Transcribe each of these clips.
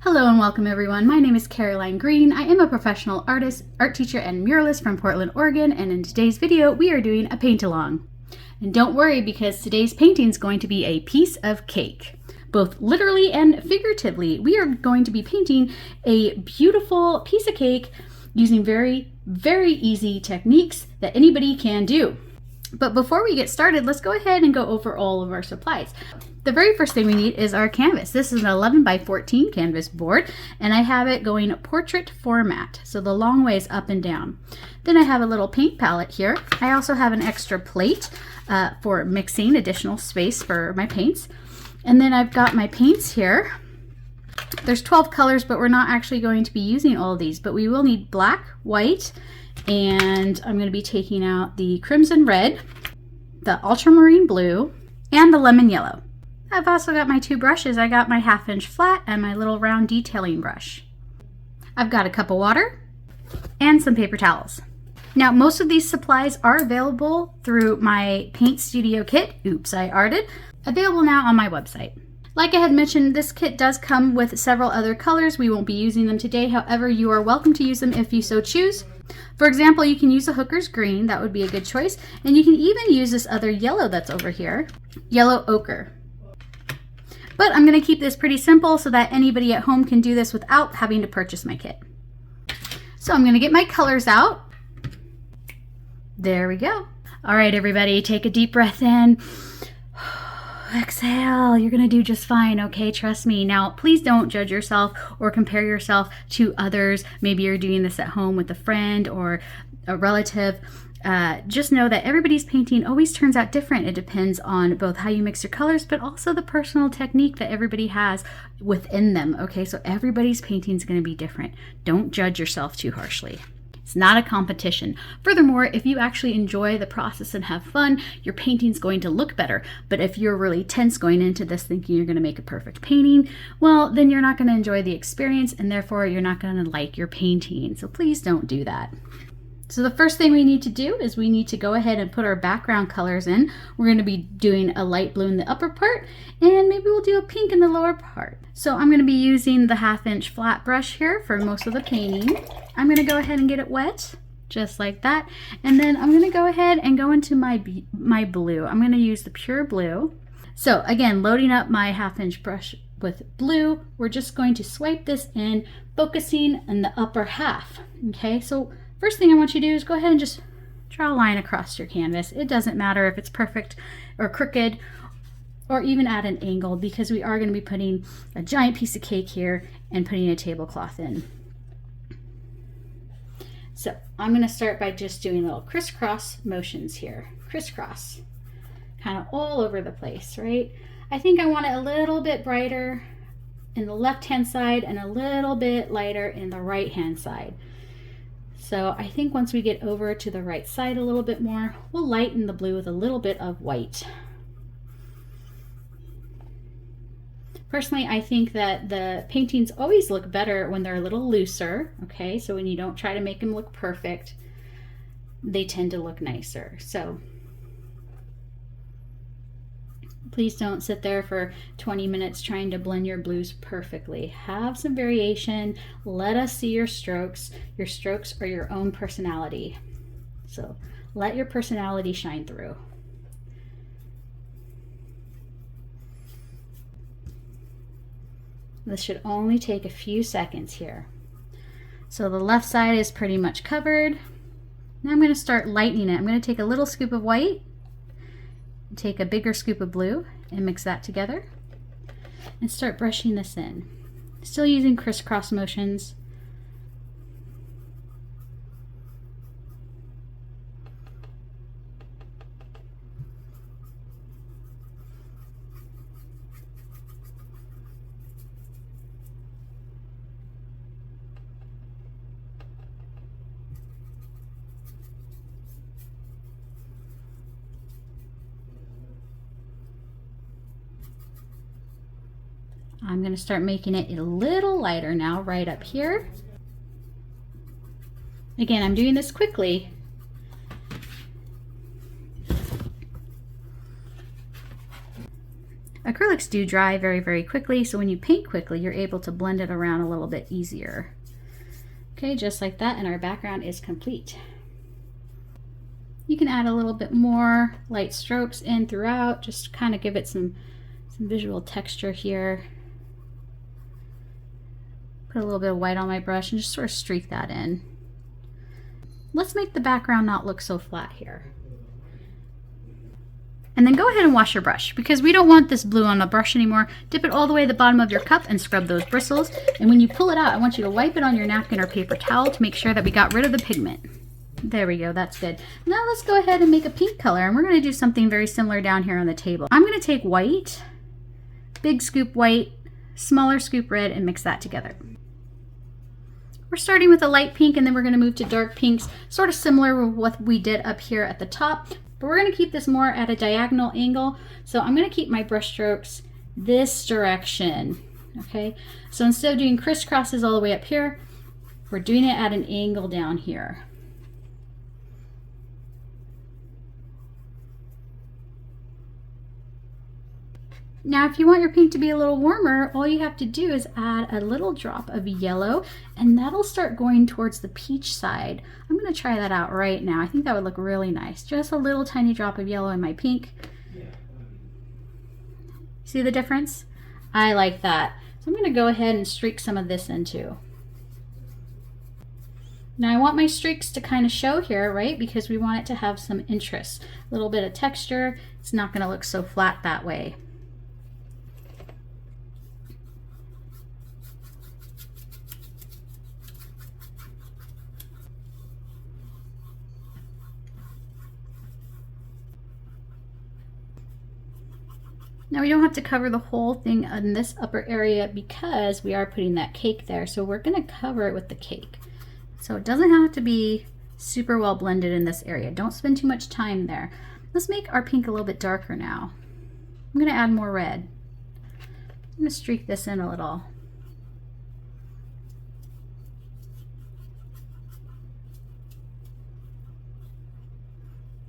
Hello and welcome everyone. My name is Caroline Green. I am a professional artist, art teacher, and muralist from Portland, Oregon, and in today's video we are doing a paint along. And don't worry, because today's painting is going to be a piece of cake. Both literally and figuratively, we are going to be painting a beautiful piece of cake using very easy techniques that anybody can do. But before we get started, let's go ahead and go over all of our supplies. The very first thing we need is our canvas. This is an 11 by 14 canvas board, and I have it going portrait format, so the long way is up and down. Then I have a little paint palette here. I also have an extra plate for mixing additional space for my paints. And then I've got my paints here. There's 12 colors, but we're not actually going to be using all of these, but we will need black, white, and I'm going to be taking out the crimson red, the ultramarine blue, and the lemon yellow. I've also got my two brushes. I got my 1/2 inch flat and my little round detailing brush. I've got a cup of water and some paper towels. Now, most of these supplies are available through my paint studio kit, Oops, I Arted, available now on my website. Like I had mentioned, this kit does come with several other colors. We won't be using them today. However, you are welcome to use them if you so choose. For example, you can use a Hooker's green. That would be a good choice. And you can even use this other yellow that's over here, yellow ochre. But I'm going to keep this pretty simple so that anybody at home can do this without having to purchase my kit. So I'm going to get my colors out. There we go. All right, everybody, take a deep breath in. Exhale. You're going to do just fine, okay? Trust me. Now, please don't judge yourself or compare yourself to others. Maybe you're doing this at home with a friend or a relative. Just know that everybody's painting always turns out different. It depends on both how you mix your colors, but also the personal technique that everybody has within them, okay? So everybody's painting is going to be different. Don't judge yourself too harshly. It's not a competition. Furthermore, if you actually enjoy the process and have fun, your painting's going to look better. But if you're really tense going into this thinking you're going to make a perfect painting, well, then you're not going to enjoy the experience, and therefore you're not going to like your painting. So please don't do that. So the first thing we need to do is we need to go ahead and put our background colors in. We're going to be doing a light blue in the upper part, and maybe we'll do a pink in the lower part. So I'm going to be using the 1/2 inch flat brush here for most of the painting. I'm going to go ahead and get it wet, just like that. And then I'm going to go ahead and go into my blue. I'm going to use the pure blue. So again, loading up my 1/2 inch brush with blue, we're just going to swipe this in, focusing in the upper half. Okay, so first thing I want you to do is go ahead and just draw a line across your canvas. It doesn't matter if it's perfect or crooked or even at an angle, because we are going to be putting a giant piece of cake here and putting a tablecloth in. So I'm going to start by just doing little crisscross motions here. Crisscross, kind of all over the place, right? I think I want it a little bit brighter in the left-hand side and a little bit lighter in the right-hand side. So I think once we get over to the right side a little bit more, we'll lighten the blue with a little bit of white. Personally, I think that the paintings always look better when they're a little looser, okay? So when you don't try to make them look perfect, they tend to look nicer. So please don't sit there for 20 minutes trying to blend your blues perfectly. Have some variation. Let us see your strokes. Your strokes are your own personality. So let your personality shine through. This should only take a few seconds here. So the left side is pretty much covered. Now I'm going to start lightening it. I'm going to take a little scoop of white, take a bigger scoop of blue, and mix that together and start brushing this in. Still using crisscross motions. I'm going to start making it a little lighter now, right up here. Again, I'm doing this quickly. Acrylics do dry very, very quickly, so when you paint quickly, you're able to blend it around a little bit easier. Okay, just like that, and our background is complete. You can add a little bit more light strokes in throughout, just kind of give it some visual texture here. Put a little bit of white on my brush and just sort of streak that in. Let's make the background not look so flat here. And then go ahead and wash your brush, because we don't want this blue on the brush anymore. Dip it all the way to the bottom of your cup and scrub those bristles. And when you pull it out, I want you to wipe it on your napkin or paper towel to make sure that we got rid of the pigment. There we go, that's good. Now let's go ahead and make a pink color, and we're gonna do something very similar down here on the table. I'm gonna take white, big scoop white, smaller scoop red, and mix that together. We're starting with a light pink, and then we're gonna move to dark pinks, sort of similar with what we did up here at the top, but we're gonna keep this more at a diagonal angle. So I'm gonna keep my brush strokes this direction, okay? So instead of doing crisscrosses all the way up here, we're doing it at an angle down here. Now, if you want your pink to be a little warmer, all you have to do is add a little drop of yellow, and that'll start going towards the peach side. I'm going to try that out right now. I think that would look really nice. Just a little tiny drop of yellow in my pink. See the difference? I like that. So I'm going to go ahead and streak some of this in too. Now I want my streaks to kind of show here, right? Because we want it to have some interest. A little bit of texture. It's not going to look so flat that way. Now we don't have to cover the whole thing in this upper area because we are putting that cake there. So we're gonna cover it with the cake. So it doesn't have to be super well blended in this area. Don't spend too much time there. Let's make our pink a little bit darker now. I'm gonna add more red. I'm gonna streak this in a little.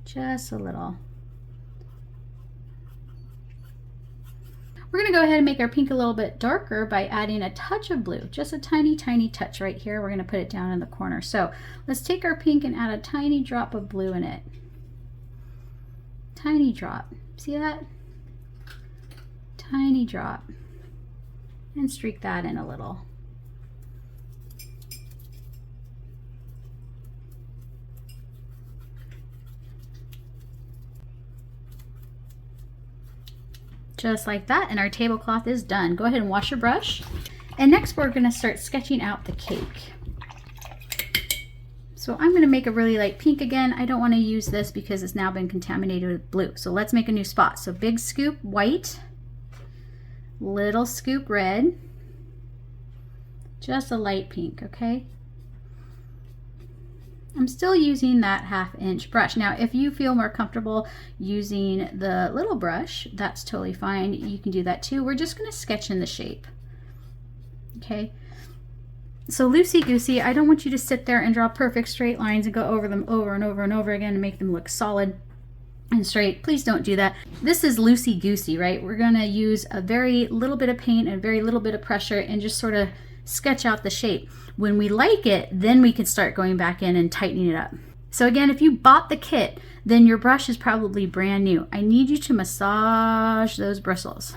Just a little. We're going to go ahead and make our pink a little bit darker by adding a touch of blue, just a tiny, tiny touch right here. We're going to put it down in the corner. So let's take our pink and add a tiny drop of blue in it. Tiny drop. See that? Tiny drop. And streak that in a little. Just like that, and our tablecloth is done. Go ahead and wash your brush. And next we're gonna start sketching out the cake. So I'm gonna make a really light pink again. I don't wanna use this because it's now been contaminated with blue. So let's make a new spot. So big scoop white, little scoop red, just a light pink, okay? I'm still using that 1/2 inch brush. Now, if you feel more comfortable using the little brush, that's totally fine. You can do that too. We're just gonna sketch in the shape, okay? So loosey-goosey, I don't want you to sit there and draw perfect straight lines and go over them over and over and over again and make them look solid and straight. Please don't do that. This is loosey-goosey, right? We're gonna use a very little bit of paint and a very little bit of pressure and just sort of sketch out the shape. When we like it, then we can start going back in and tightening it up. So again, if you bought the kit, then your brush is probably brand new. I need you to massage those bristles,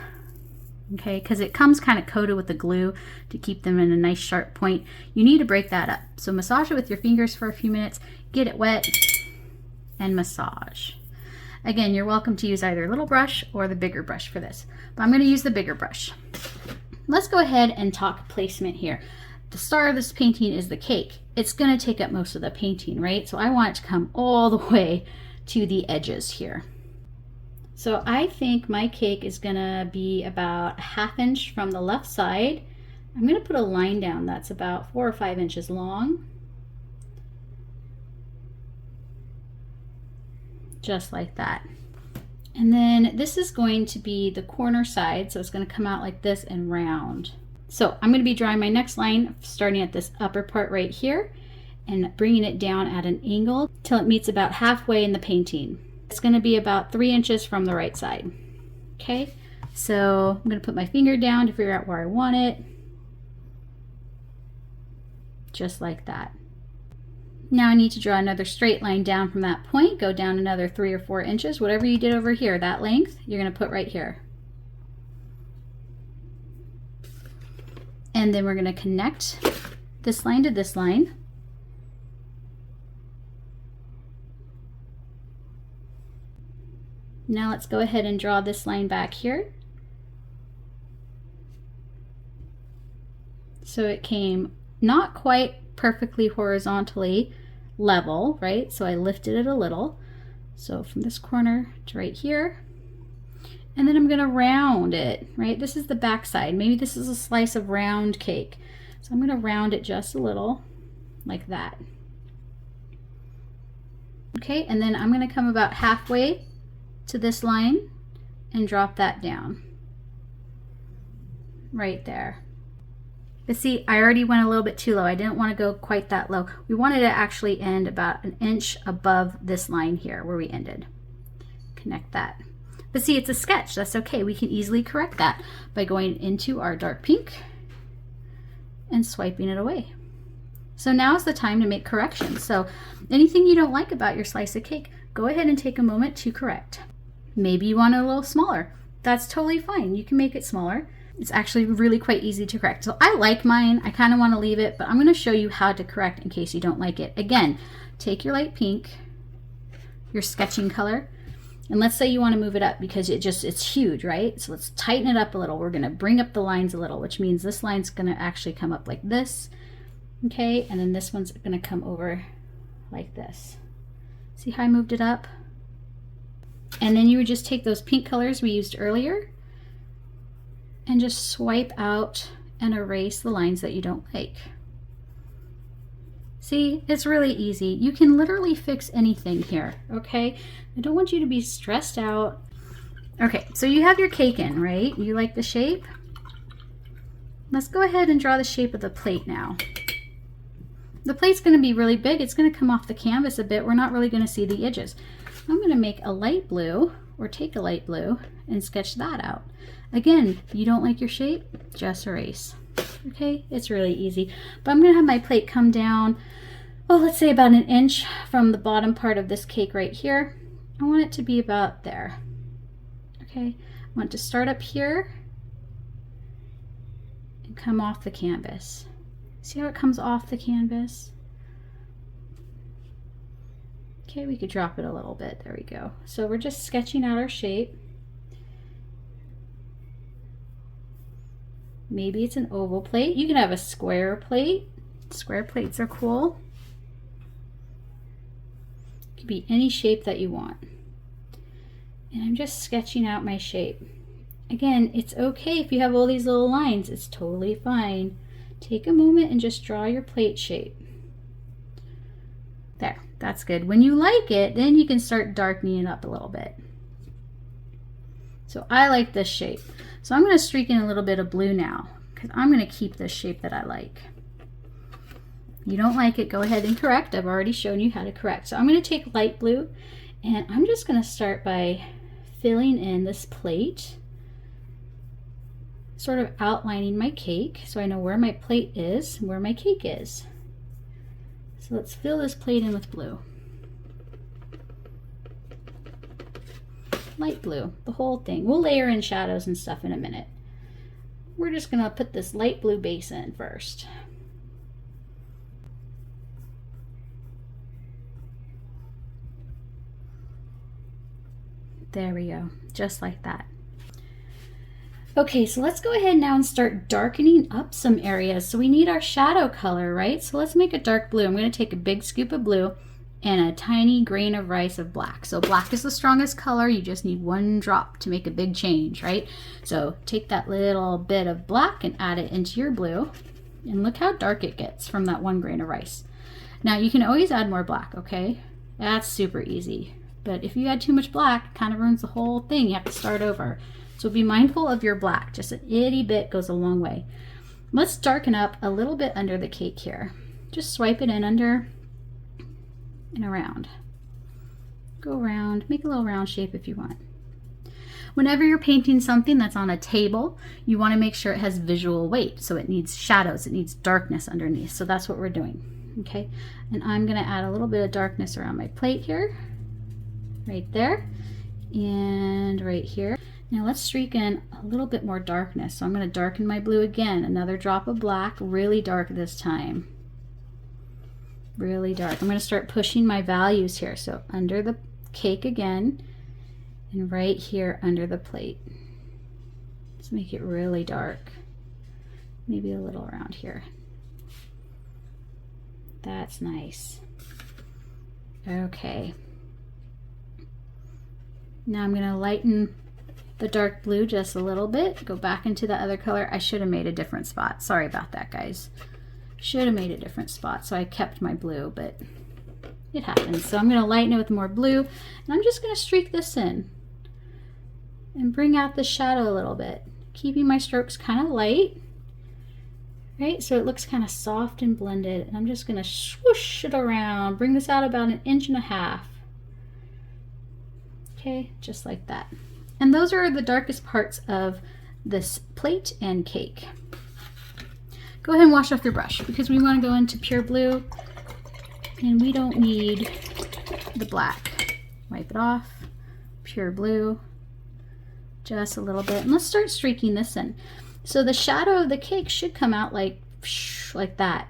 okay? Because it comes kind of coated with the glue to keep them in a nice sharp point. You need to break that up. So massage it with your fingers for a few minutes, get it wet, and massage. Again, you're welcome to use either a little brush or the bigger brush for this, but I'm gonna use the bigger brush. Let's go ahead and talk placement here. The star of this painting is the cake. It's gonna take up most of the painting, right? So I want it to come all the way to the edges here. So I think my cake is gonna be about 1/2 inch from the left side. I'm gonna put a line down that's about 4 or 5 inches long. Just like that. And then this is going to be the corner side, so it's going to come out like this and round. So I'm going to be drawing my next line starting at this upper part right here and bringing it down at an angle till it meets about halfway in the painting. It's going to be about 3 inches from the right side. Okay, So I'm going to put my finger down to figure out where I want it. Just like that. Now I need to draw another straight line down from that point. Go down another 3 or 4 inches. Whatever you did over here, that length, you're going to put right here. And then we're going to connect this line to this line. Now let's go ahead and draw this line back here. So it came not quite perfectly horizontally level, right? So I lifted it a little. So from this corner to right here. And then I'm going to round it, right? This is the back side. Maybe this is a slice of round cake. So I'm going to round it just a little, like that. Okay, and then I'm going to come about halfway to this line and drop that down. Right there. But see, I already went a little bit too low. I didn't want to go quite that low. We wanted to actually end about an inch above this line here where we ended. Connect that. But see, it's a sketch. That's okay. We can easily correct that by going into our dark pink and swiping it away. So now is the time to make corrections. So anything you don't like about your slice of cake, go ahead and take a moment to correct. Maybe you want it a little smaller. That's totally fine. You can make it smaller. It's actually really quite easy to correct. So I like mine. I kind of want to leave it, but I'm going to show you how to correct in case you don't like it. Again, take your light pink, your sketching color, and let's say you want to move it up because it's huge, right? So let's tighten it up a little. We're going to bring up the lines a little, which means this line's going to actually come up like this. Okay, and then this one's going to come over like this. See how I moved it up? And then you would just take those pink colors we used earlier and just swipe out and erase the lines that you don't like. See, it's really easy. You can literally fix anything here, okay? I don't want you to be stressed out. Okay, so you have your cake in, right? You like the shape? Let's go ahead and draw the shape of the plate now. The plate's going to be really big. It's going to come off the canvas a bit. We're not really going to see the edges. I'm going to make a light blue, or take a light blue, and sketch that out. Again, you don't like your shape? Just erase. Okay, it's really easy. But I'm going to have my plate come down, well, let's say about an inch from the bottom part of this cake right here. I want it to be about there. Okay, I want to start up here and come off the canvas. See how it comes off the canvas? Okay, we could drop it a little bit. There we go. So we're just sketching out our shape. Maybe it's an oval plate. You can have a square plate. Square plates are cool. It could be any shape that you want. And I'm just sketching out my shape. Again, it's okay if you have all these little lines. It's totally fine. Take a moment and just draw your plate shape. There, that's good. When you like it, then you can start darkening it up a little bit. So I like this shape. So I'm going to streak in a little bit of blue now because I'm going to keep this shape that I like. You don't like it, go ahead and correct. I've already shown you how to correct. So I'm going to take light blue and I'm just going to start by filling in this plate, sort of outlining my cake so I know where my plate is and where my cake is. So let's fill this plate in with blue. Light blue, the whole thing. We'll layer in shadows and stuff in a minute. We're just going to put this light blue base in first. There we go, just like that. Okay, so let's go ahead now and start darkening up some areas. So we need our shadow color, right? So let's make a dark blue. I'm going to take a big scoop of blue and a tiny grain of rice of black. So black is the strongest color. You just need one drop to make a big change, right? So take that little bit of black and add it into your blue. And look how dark it gets from that one grain of rice. Now you can always add more black, okay? That's super easy. But if you add too much black, it kind of ruins the whole thing. You have to start over. So be mindful of your black. Just an itty bit goes a long way. Let's darken up a little bit under the cake here. Just swipe it in under and around. Go around, make a little round shape if you want. Whenever you're painting something that's on a table, you want to make sure it has visual weight. So it needs shadows, it needs darkness underneath. So that's what we're doing. Okay, and I'm going to add a little bit of darkness around my plate here, right there, and right here. Now let's streak in a little bit more darkness. So I'm going to darken my blue again, another drop of black, really dark this time. Really dark. I'm going to start pushing my values here. So under the cake again, and right here under the plate. Let's make it really dark. Maybe a little around here. That's nice. Okay. Now I'm going to lighten the dark blue just a little bit. Go back into the other color. I should have made a different spot. Sorry about that, guys. Should have made a different spot, so I kept my blue, but it happens. So I'm going to lighten it with more blue, and I'm just going to streak this in and bring out the shadow a little bit, keeping my strokes kind of light, right? So it looks kind of soft and blended, and I'm just going to swoosh it around, bring this out about 1.5 inches. Okay, just like that. And those are the darkest parts of this plate and cake. Go ahead and wash off your brush because we want to go into pure blue and we don't need the black. Wipe it off, pure blue, just a little bit. And let's start streaking this in. So the shadow of the cake should come out like that.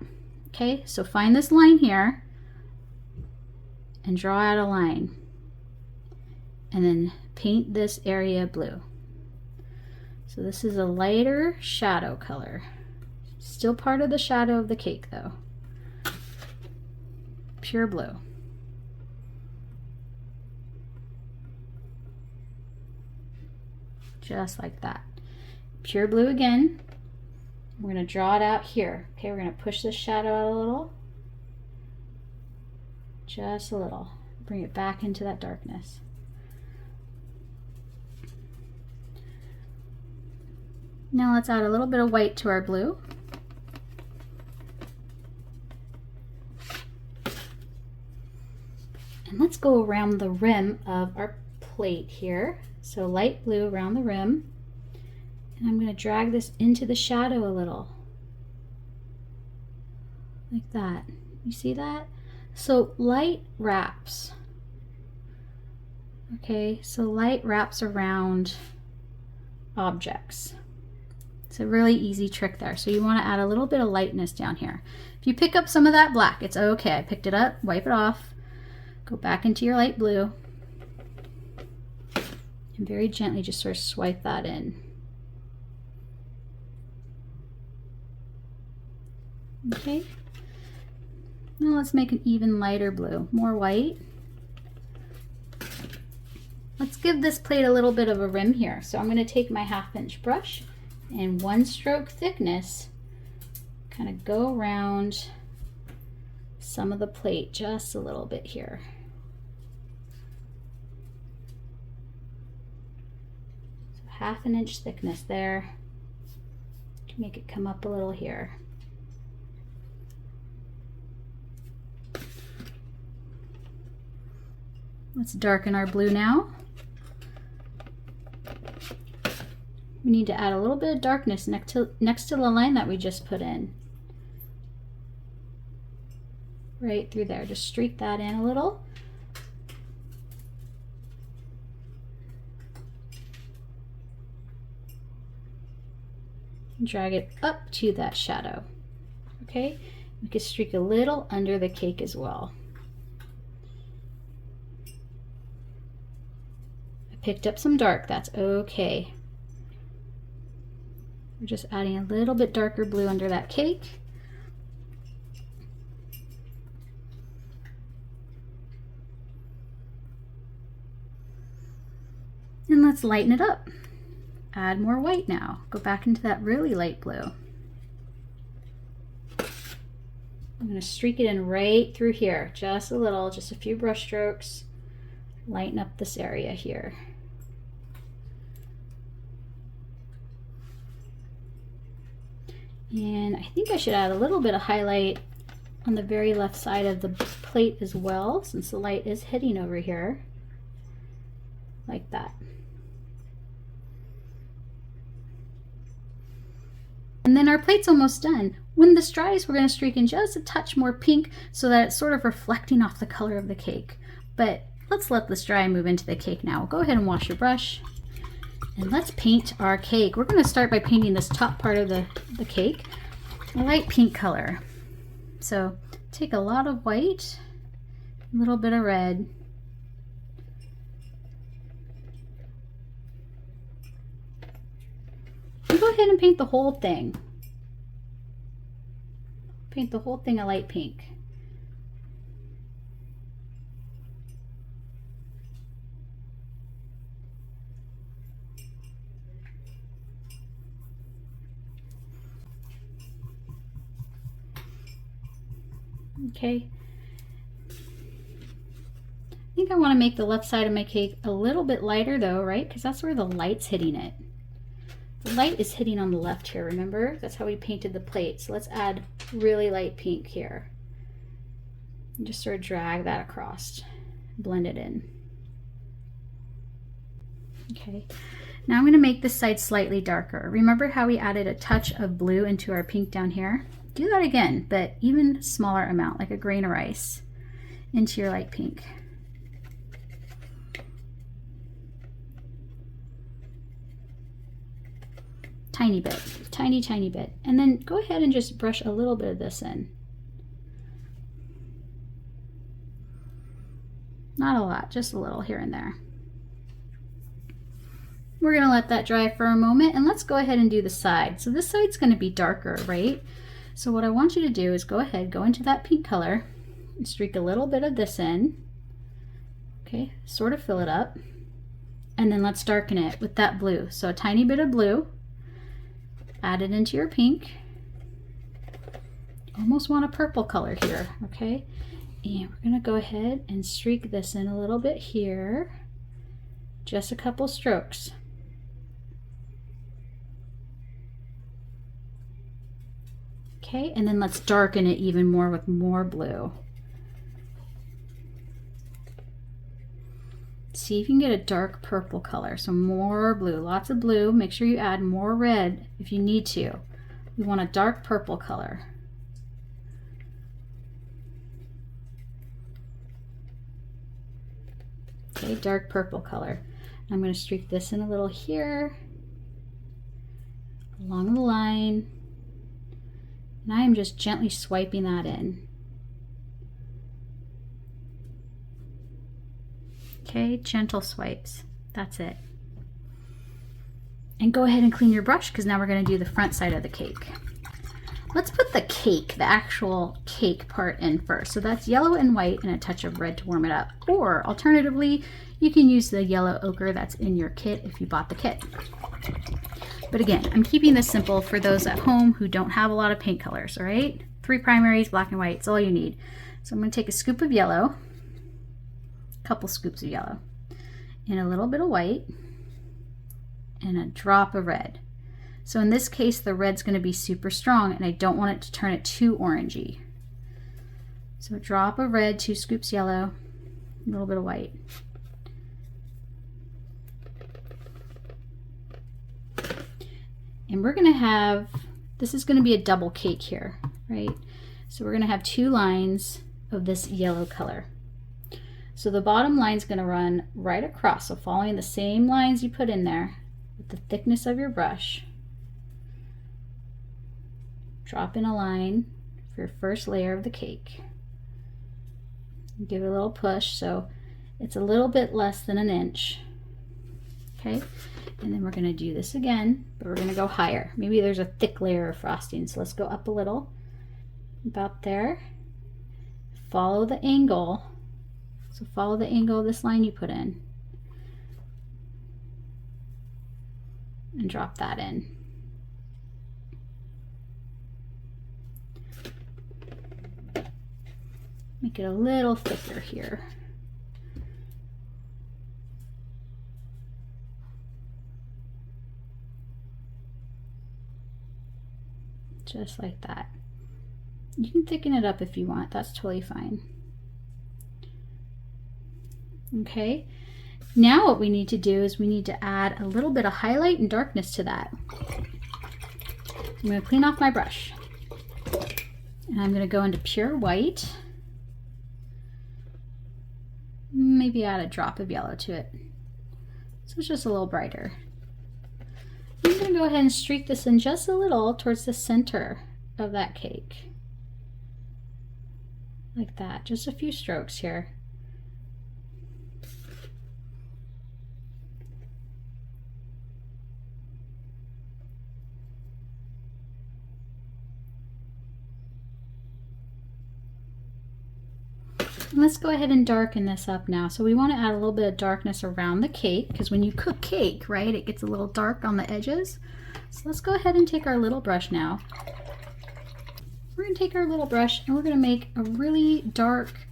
Okay, so find this line here and draw out a line. And then paint this area blue. So this is a lighter shadow color. Still part of the shadow of the cake though. Pure blue. Just like that. Pure blue again. We're going to draw it out here. Okay, we're going to push this shadow out a little. Just a little. Bring it back into that darkness. Now let's add a little bit of white to our blue. And let's go around the rim of our plate here. So light blue around the rim. And I'm going to drag this into the shadow a little. Like that. You see that? So light wraps. Okay, so light wraps around objects. It's a really easy trick there. So you want to add a little bit of lightness down here. If you pick up some of that black, it's okay. I picked it up, wipe it off. Go back into your light blue and very gently just sort of swipe that in. Okay. Now let's make an even lighter blue, more white. Let's give this plate a little bit of a rim here. So I'm going to take my 1/2 inch brush and 1 stroke thickness, kind of go around some of the plate just a little bit here. So 1/2 inch thickness there. Make it come up a little here. Let's darken our blue now. We need to add a little bit of darkness next to the line that we just put in. Right through there. Just streak that in a little. And drag it up to that shadow. Okay? We could streak a little under the cake as well. I picked up some dark, that's okay. We're just adding a little bit darker blue under that cake. And let's lighten it up. Add more white now. Go back into that really light blue. I'm going to streak it in right through here, just a little, just a few brush strokes. Lighten up this area here. And I think I should add a little bit of highlight on the very left side of the plate as well, since the light is hitting over here, like that. And then our plate's almost done. When this dries, we're going to streak in just a touch more pink so that it's sort of reflecting off the color of the cake. But let's let this dry and move into the cake now. Go ahead and wash your brush. And let's paint our cake. We're going to start by painting this top part of the cake a light pink color. So take a lot of white, a little bit of red. And go ahead and paint the whole thing. Paint the whole thing a light pink. Okay. I think I want to make the left side of my cake a little bit lighter though, right? Because that's where the light's hitting it. The light is hitting on the left here, remember? That's how we painted the plate. So let's add really light pink here. And just sort of drag that across, blend it in. Okay, now I'm going to make this side slightly darker. Remember how we added a touch of blue into our pink down here? Do that again, but even smaller amount, like a grain of rice, into your light pink. Tiny bit, tiny bit. And then go ahead and just brush a little bit of this in. Not a lot, just a little here and there. We're gonna let that dry for a moment, and let's go ahead and do the side. So this side's gonna be darker, right? So what I want you to do is go ahead, go into that pink color, and streak a little bit of this in. Okay, sort of fill it up. And then let's darken it with that blue. So a tiny bit of blue. Add it into your pink. Almost want a purple color here, okay? And we're gonna go ahead and streak this in a little bit here. Just a couple strokes. Okay, and then let's darken it even more with more blue. See if you can get a dark purple color. So more blue, lots of blue. Make sure you add more red if you need to. We want a dark purple color. Okay, dark purple color. I'm going to streak this in a little here, along the line. And I am just gently swiping that in. Okay, gentle swipes. That's it. And go ahead and clean your brush because now we're going to do the front side of the cake. Let's put the cake, the actual cake part in first. So that's yellow and white and a touch of red to warm it up. Or alternatively, you can use the yellow ochre that's in your kit if you bought the kit. But again, I'm keeping this simple for those at home who don't have a lot of paint colors, all right? 3 primaries, black and white, it's all you need. So I'm going to take a scoop of yellow, a couple scoops of yellow, and a little bit of white, and a drop of red. So in this case, the red's going to be super strong, and I don't want it to turn it too orangey. So a drop of red, 2 scoops yellow, a little bit of white. And we're going to have, this is going to be a double cake here, right? So we're going to have 2 lines of this yellow color. So the bottom line is going to run right across, so following the same lines you put in there with the thickness of your brush. Drop in a line for your first layer of the cake. Give it a little push so it's a little bit less than an inch. Okay, and then we're going to do this again, but we're going to go higher. Maybe there's a thick layer of frosting, so let's go up a little, about there. Follow the angle. So follow the angle of this line you put in. And drop that in. Make it a little thicker here. Just like that. You can thicken it up if you want, that's totally fine. Okay, now what we need to do is we need to add a little bit of highlight and darkness to that. I'm going to clean off my brush. And I'm going to go into pure white. Maybe add a drop of yellow to it, so it's just a little brighter. I'm going to go ahead and streak this in just a little towards the center of that cake. Like that, just a few strokes here. Let's go ahead and darken this up now. So we want to add a little bit of darkness around the cake, because when you cook cake, right, it gets a little dark on the edges. So let's go ahead and take our little brush now. We're going to take our little brush and we're going to make a really dark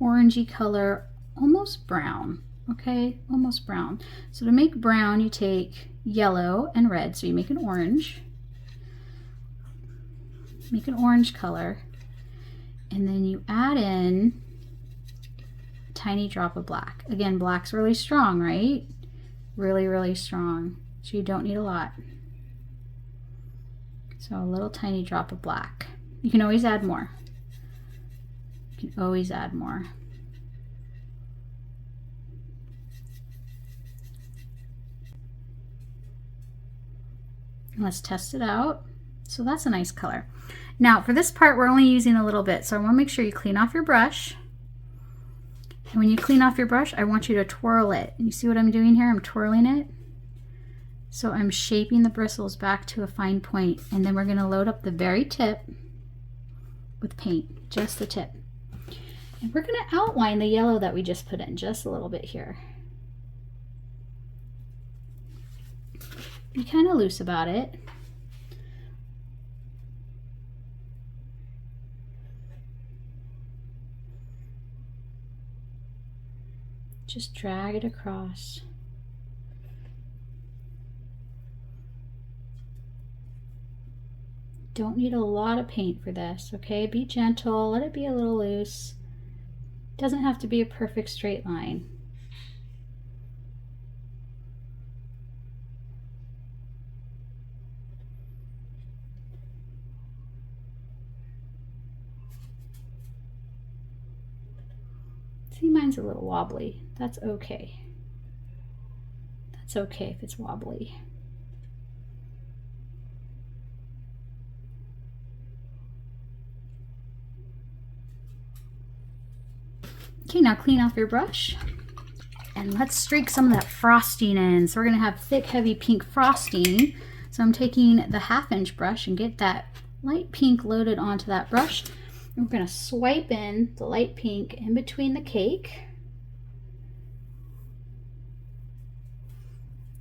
orangey color, almost brown, okay, almost brown. So to make brown, you take yellow and red, so you make an orange. Make an orange color, and then you add in tiny drop of black. Again, black's really strong, right? Really, really strong. So you don't need a lot. So a little tiny drop of black. You can always add more. You can always add more. Let's test it out. So that's a nice color. Now for this part, we're only using a little bit. So I want to make sure you clean off your brush. And when you clean off your brush, I want you to twirl it. You see what I'm doing here? I'm twirling it. So I'm shaping the bristles back to a fine point, and then we're going to load up the very tip with paint, just the tip. And we're going to outline the yellow that we just put in just a little bit here. Be kind of loose about it. Just drag it across. Don't need a lot of paint for this, okay? Be gentle, let it be a little loose. Doesn't have to be a perfect straight line. See, mine's a little wobbly. That's okay. That's okay if it's wobbly. Okay, now clean off your brush and let's streak some of that frosting in. So we're gonna have thick, heavy pink frosting. So I'm taking the 1/2" brush and get that light pink loaded onto that brush. And we're gonna swipe in the light pink in between the cake.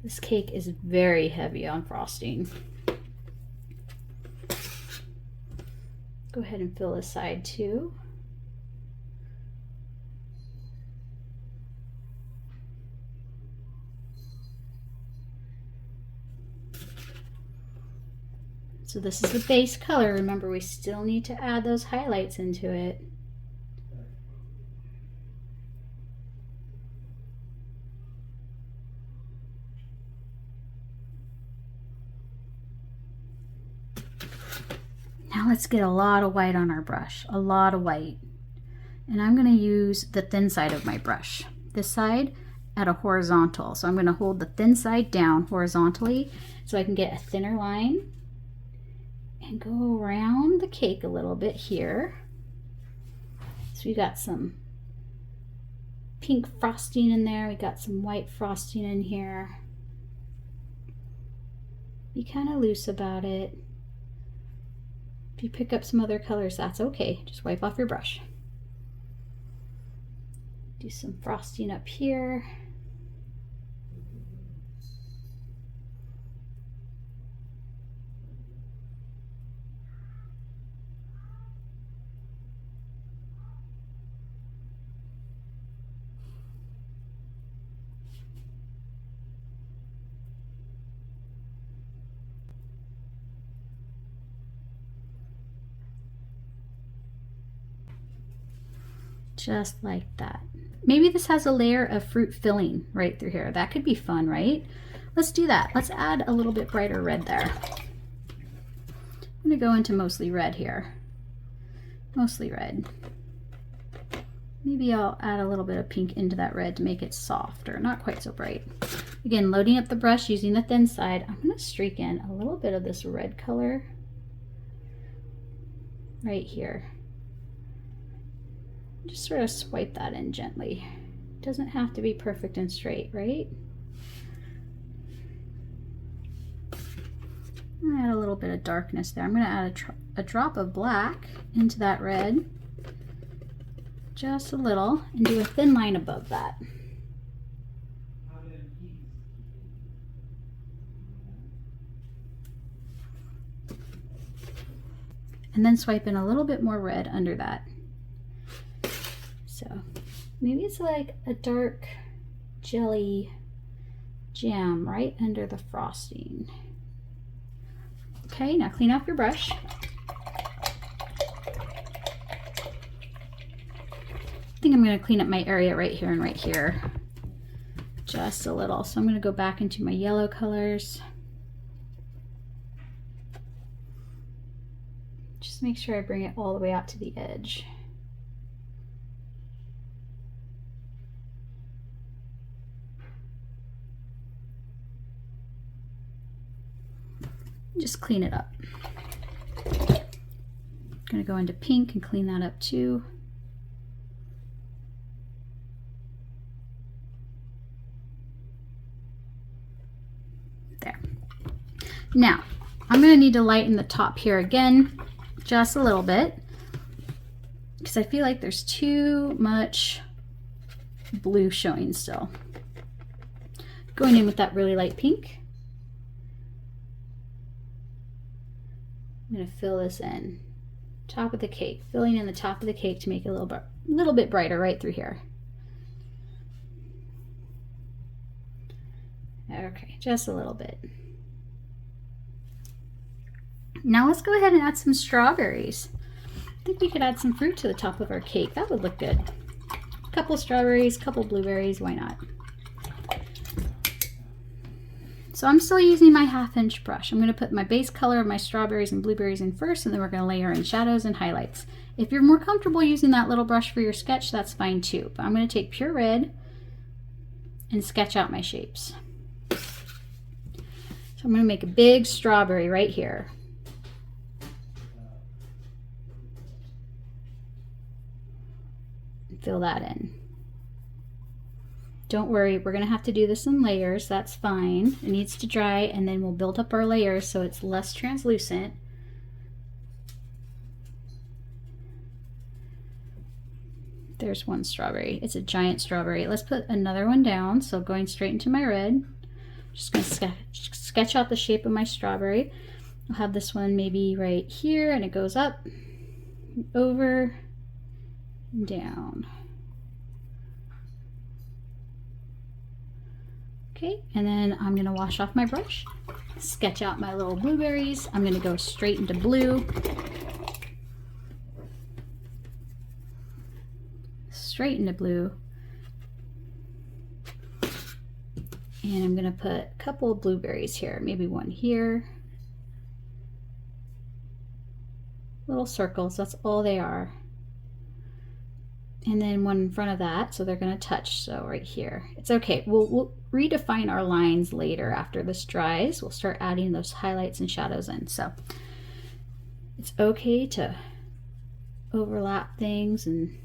This cake is very heavy on frosting. Go ahead and fill this side too. So this is the base color. Remember, we still need to add those highlights into it. Now let's get a lot of white on our brush, a lot of white. And I'm gonna use the thin side of my brush. This side at a horizontal. So I'm gonna hold the thin side down horizontally so I can get a thinner line. And go around the cake a little bit here. So we got some pink frosting in there. We got some white frosting in here. Be kind of loose about it. If you pick up some other colors, that's okay. Just wipe off your brush. Do some frosting up here. Just like that. Maybe this has a layer of fruit filling right through here. That could be fun, right? Let's do that. Let's add a little bit brighter red there. I'm going to go into mostly red here. Mostly red. Maybe I'll add a little bit of pink into that red to make it softer, not quite so bright. Again, loading up the brush using the thin side, I'm going to streak in a little bit of this red color right here. Just sort of swipe that in gently. It doesn't have to be perfect and straight, right? Add a little bit of darkness there. I'm going to add a drop of black into that red, just a little, and do a thin line above that. And then swipe in a little bit more red under that. So maybe it's like a dark jelly jam right under the frosting. Okay, now clean off your brush. I think I'm going to clean up my area right here and right here just a little. So I'm going to go back into my yellow colors. Just make sure I bring it all the way out to the edge. Just clean it up. I'm going to go into pink and clean that up too. There. Now, I'm going to need to lighten the top here again, just a little bit, because I feel like there's too much blue showing still. Going in with that really light pink. I'm going to fill this in. Top of the cake. Filling in the top of the cake to make it a little bit brighter right through here. Okay, just a little bit. Now let's go ahead and add some strawberries. I think we could add some fruit to the top of our cake. That would look good. A couple strawberries, a couple blueberries, why not? So I'm still using my 1/2 inch brush. I'm going to put my base color of my strawberries and blueberries in first, and then we're going to layer in shadows and highlights. If you're more comfortable using that little brush for your sketch, that's fine too. But I'm going to take pure red and sketch out my shapes. So I'm going to make a big strawberry right here. And fill that in. Don't worry, we're going to have to do this in layers. That's fine. It needs to dry, and then we'll build up our layers so it's less translucent. There's one strawberry. It's a giant strawberry. Let's put another one down. So going straight into my red. Just going to sketch out the shape of my strawberry. I'll have this one maybe right here, and it goes up, over, and down. Okay, and then I'm going to wash off my brush, sketch out my little blueberries. I'm going to go straight into blue. Straight into blue. And I'm going to put a couple of blueberries here, maybe one here. Little circles, that's all they are. And then one in front of that, so they're going to touch, so right here. It's okay, we'll redefine our lines later after this dries. We'll start adding those highlights and shadows in. So it's okay to overlap things and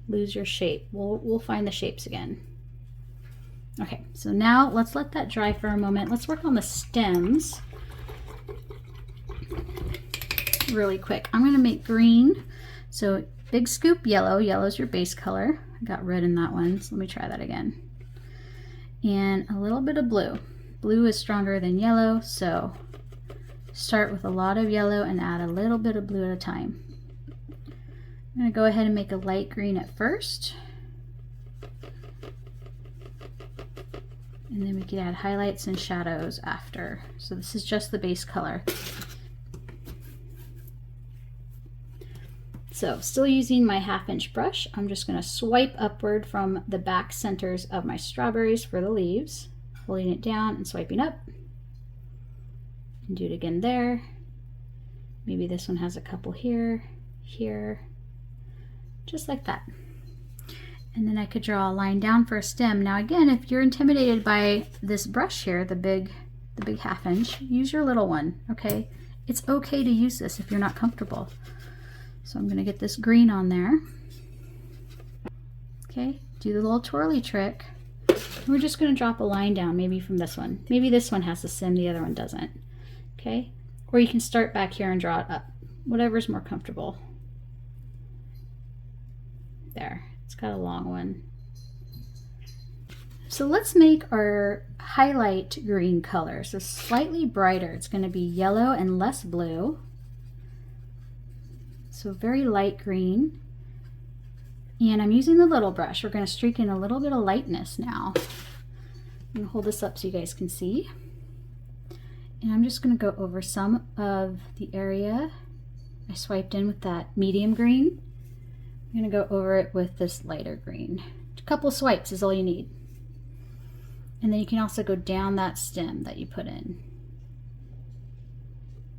lose your shape. We'll find the shapes again. Okay, so now let's let that dry for a moment. Let's work on the stems really quick. I'm going to make green, so big scoop yellow. Yellow's your base color. I got red in that one, so let me try that again. And a little bit of blue. Blue is stronger than yellow, so start with a lot of yellow and add a little bit of blue at a time. I'm going to go ahead and make a light green at first. And then we can add highlights and shadows after. So this is just the base color. So still using my 1/2 inch brush, I'm just going to swipe upward from the back centers of my strawberries for the leaves, holding it down and swiping up. And do it again there. Maybe this one has a couple here, here, just like that. And then I could draw a line down for a stem. Now again, if you're intimidated by this brush here, the big 1/2 inch, use your little one, okay? It's okay to use this if you're not comfortable. So I'm gonna get this green on there. Okay, do the little twirly trick. And we're just gonna drop a line down, maybe from this one. Maybe this one has a stem, the other one doesn't, okay? Or you can start back here and draw it up, whatever's more comfortable. There, it's got a long one. So let's make our highlight green color, so slightly brighter. It's gonna be yellow and less blue. So very light green. And I'm using the little brush. We're gonna streak in a little bit of lightness now. I'm gonna hold this up so you guys can see. And I'm just gonna go over some of the area I swiped in with that medium green. I'm gonna go over it with this lighter green. A couple of swipes is all you need. And then you can also go down that stem that you put in.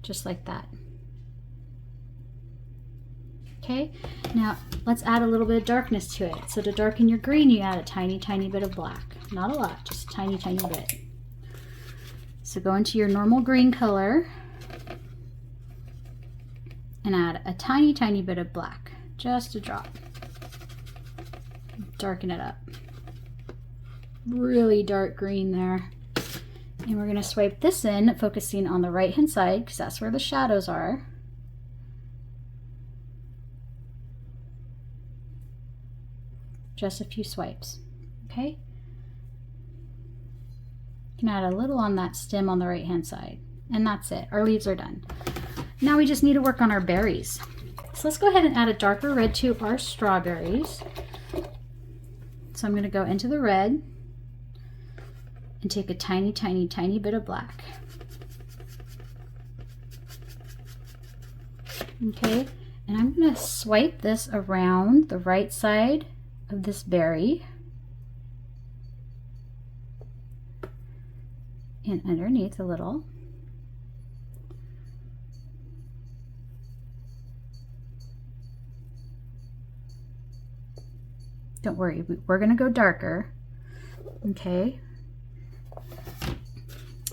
Just like that. Okay, now let's add a little bit of darkness to it. So to darken your green, you add a tiny, tiny bit of black. Not a lot, just a tiny, tiny bit. So go into your normal green color and add a tiny, tiny bit of black, just a drop. Darken it up. Really dark green there. And we're gonna swipe this in, focusing on the right-hand side, because that's where the shadows are. Just a few swipes, okay? You can add a little on that stem on the right-hand side, and that's it. Our leaves are done. Now we just need to work on our berries. So let's go ahead and add a darker red to our strawberries. So I'm gonna go into the red and take a tiny, tiny, tiny bit of black. Okay, and I'm gonna swipe this around the right side of this berry and underneath a little. Don't worry, we're gonna go darker, okay?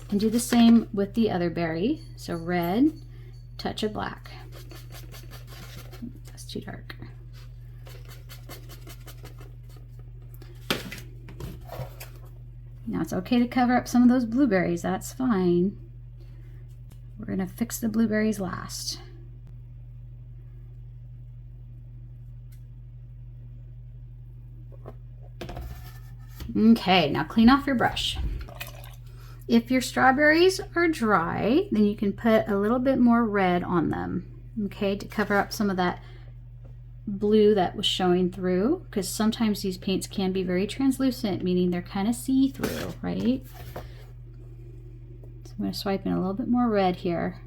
And do the same with the other berry. So red, touch of black. That's too dark. Now it's okay to cover up some of those blueberries, that's fine. We're gonna fix the blueberries last. Okay, now clean off your brush. If your strawberries are dry, then you can put a little bit more red on them, okay, to cover up some of that blue that was showing through, because sometimes these paints can be very translucent, meaning they're kind of see-through, right? So I'm going to swipe in a little bit more red here,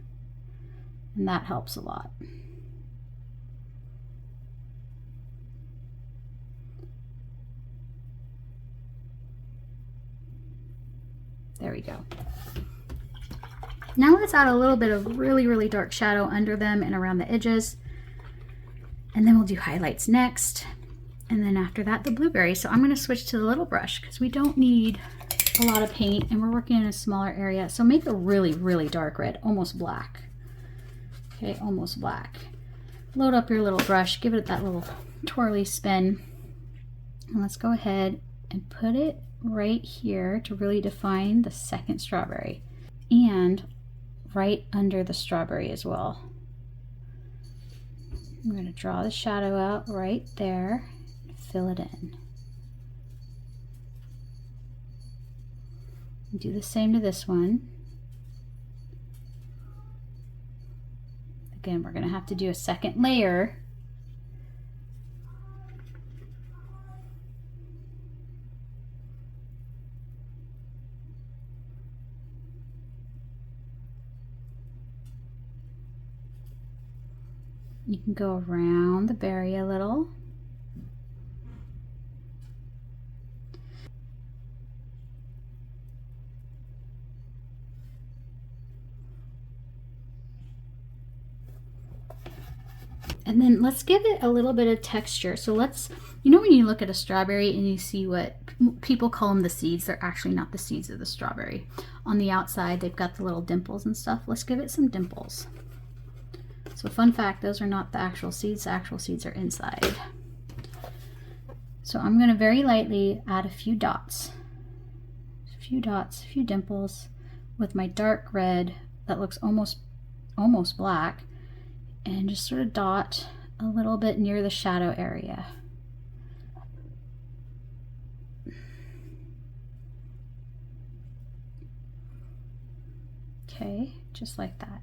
and that helps a lot. There we go. Now let's add a little bit of really, really dark shadow under them and around the edges. And then we'll do highlights next. And then after that, the blueberry. So I'm going to switch to the little brush because we don't need a lot of paint and we're working in a smaller area. So make a really, really dark red, almost black. Okay, almost black. Load up your little brush, give it that little twirly spin. And let's go ahead and put it right here to really define the second strawberry. And right under the strawberry as well. I'm going to draw the shadow out right there and fill it in. And do the same to this one. Again, we're going to have to do a second layer. You can go around the berry a little. And then let's give it a little bit of texture. So let's, you know when you look at a strawberry and you see what people call them the seeds, they're actually not the seeds of the strawberry. On the outside, they've got the little dimples and stuff. Let's give it some dimples. So fun fact, those are not the actual seeds are inside. So I'm gonna very lightly add a few dots, a few dimples with my dark red that looks almost black, and just sort of dot a little bit near the shadow area. Okay, just like that.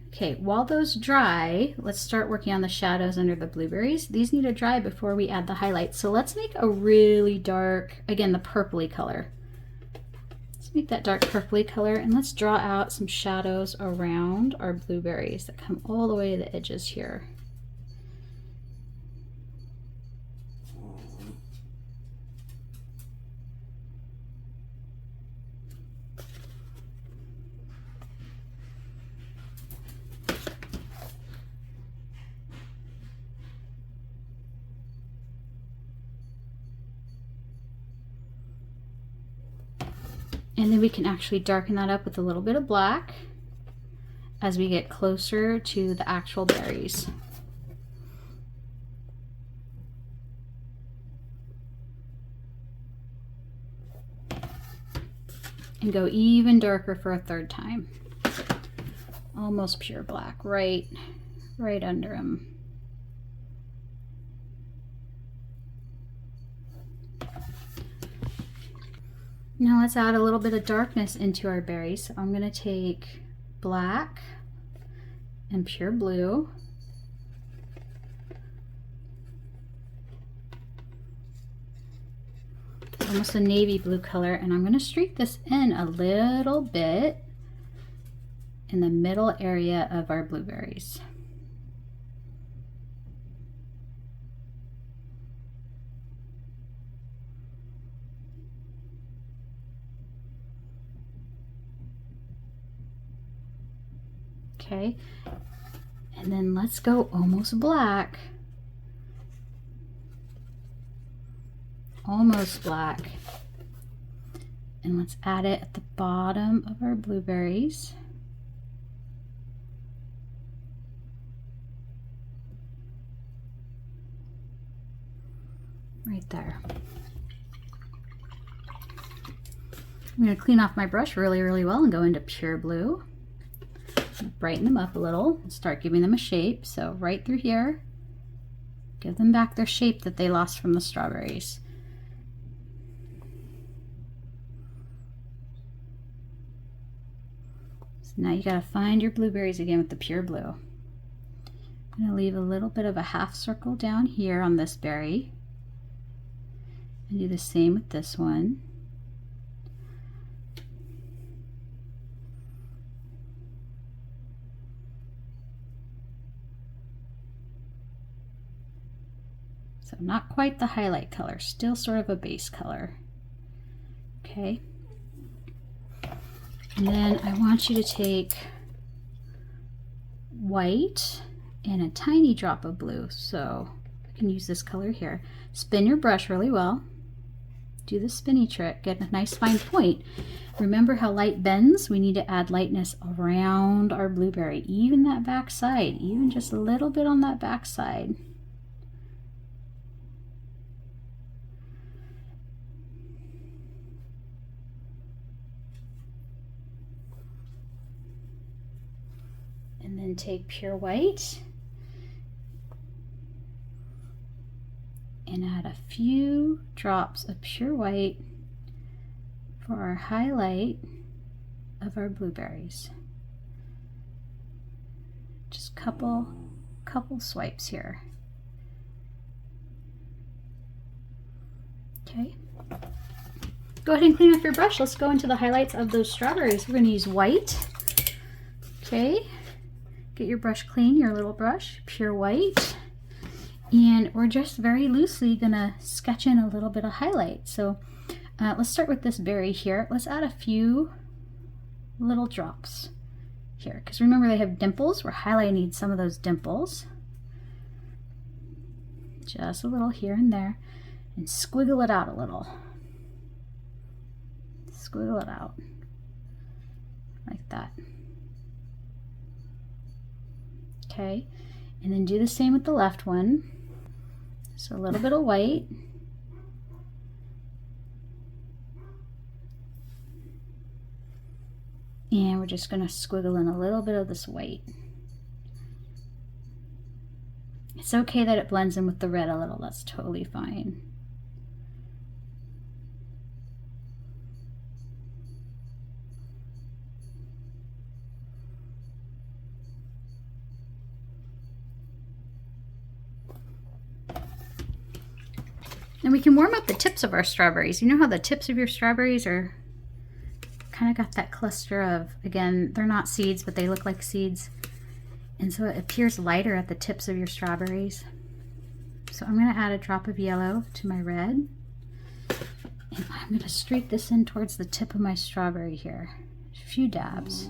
Okay, while those dry, let's start working on the shadows under the blueberries. These need to dry before we add the highlights. So let's make a really dark, again, the purpley color. Let's make that dark purpley color, and let's draw out some shadows around our blueberries that come all the way to the edges here. And then we can actually darken that up with a little bit of black as we get closer to the actual berries. And go even darker for a third time. Almost pure black, right under them. Now let's add a little bit of darkness into our berries. So I'm going to take black and pure blue. Almost a navy blue color, and I'm going to streak this in a little bit in the middle area of our blueberries. Okay, and then let's go almost black. Almost black. And let's add it at the bottom of our blueberries. Right there. I'm going to clean off my brush really well and go into pure blue. Brighten them up a little and start giving them a shape. So right through here, give them back their shape that they lost from the strawberries. So now you gotta find your blueberries again with the pure blue. I'm gonna leave a little bit of a half circle down here on this berry and do the same with this one. So not quite the highlight color, still sort of a base color. Okay. And then I want you to take white and a tiny drop of blue. So I can use this color here. Spin your brush really well. Do the spinny trick, get a nice fine point. Remember how light bends? We need to add lightness around our blueberry, even that back side, even just a little bit on that back side. And then take pure white and add a few drops of pure white for our highlight of our blueberries. Just couple swipes here. Okay. Go ahead and clean off your brush. Let's go into the highlights of those strawberries. We're going to use white. Okay. Get your brush clean, your little brush, pure white. And we're just very loosely gonna sketch in a little bit of highlight. So let's start with this berry here. Let's add a few little drops here, because remember they have dimples. We're highlighting some of those dimples. Just a little here and there, and squiggle it out a little. Squiggle it out like that. Okay, and then do the same with the left one. So a little bit of white. And we're just going to squiggle in a little bit of this white. It's okay that it blends in with the red a little. That's totally fine. And we can warm up the tips of our strawberries. You know how the tips of your strawberries are kind of got that cluster of, again, they're not seeds, but they look like seeds. And so it appears lighter at the tips of your strawberries. So I'm going to add a drop of yellow to my red. And I'm going to streak this in towards the tip of my strawberry here. A few dabs.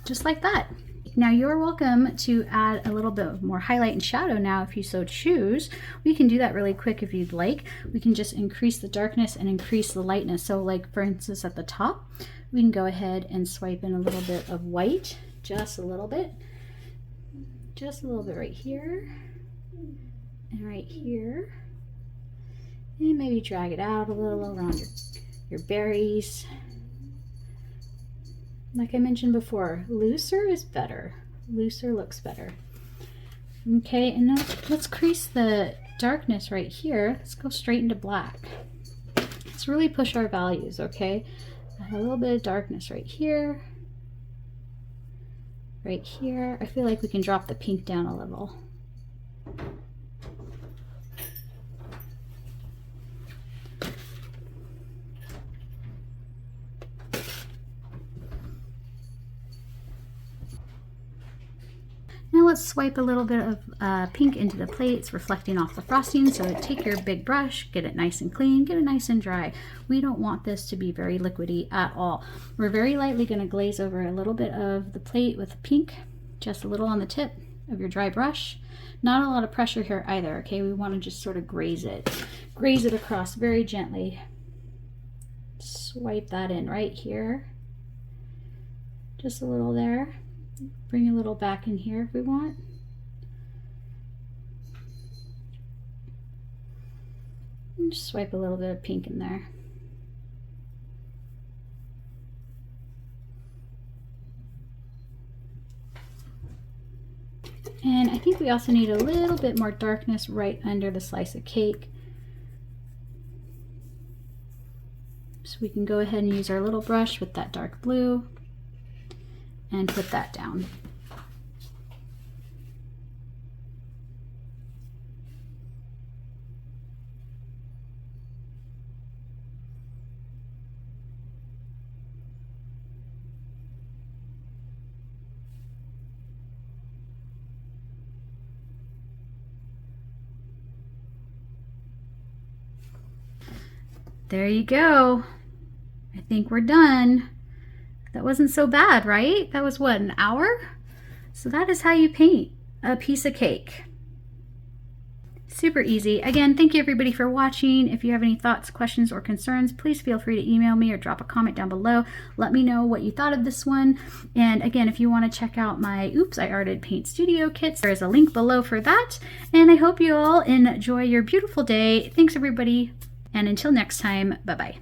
Just like that. Now you're welcome to add a little bit more highlight and shadow now if you so choose. We can do that really quick if you'd like. We can just increase the darkness and increase the lightness. So like for instance at the top, we can go ahead and swipe in a little bit of white, just a little bit. Just a little bit right here and right here. And maybe drag it out a little around your berries. Like I mentioned before, looser is better. Looser looks better. Okay, and now let's crease the darkness right here. Let's go straight into black. Let's really push our values, okay? Add a little bit of darkness right here. Right here. I feel like we can drop the pink down a little. Now let's swipe a little bit of pink into the plates, reflecting off the frosting. So take your big brush, get it nice and clean, get it nice and dry. We don't want this to be very liquidy at all. We're very lightly going to glaze over a little bit of the plate with pink, just a little on the tip of your dry brush. Not a lot of pressure here either, okay? We want to just sort of graze it across very gently. Swipe that in right here. Just a little there. Bring a little back in here if we want. And just swipe a little bit of pink in there. And I think we also need a little bit more darkness right under the slice of cake. So we can go ahead and use our little brush with that dark blue and put that down. There you go. I think we're done. That wasn't so bad, right? That was what, an hour? So that is how you paint a piece of cake. Super easy. Again, thank you everybody for watching. If you have any thoughts, questions, or concerns, please feel free to email me or drop a comment down below. Let me know what you thought of this one. And again, if you want to check out my Oops, I Arted Paint Studio kits, there is a link below for that. And I hope you all enjoy your beautiful day. Thanks everybody. And until next time, bye-bye.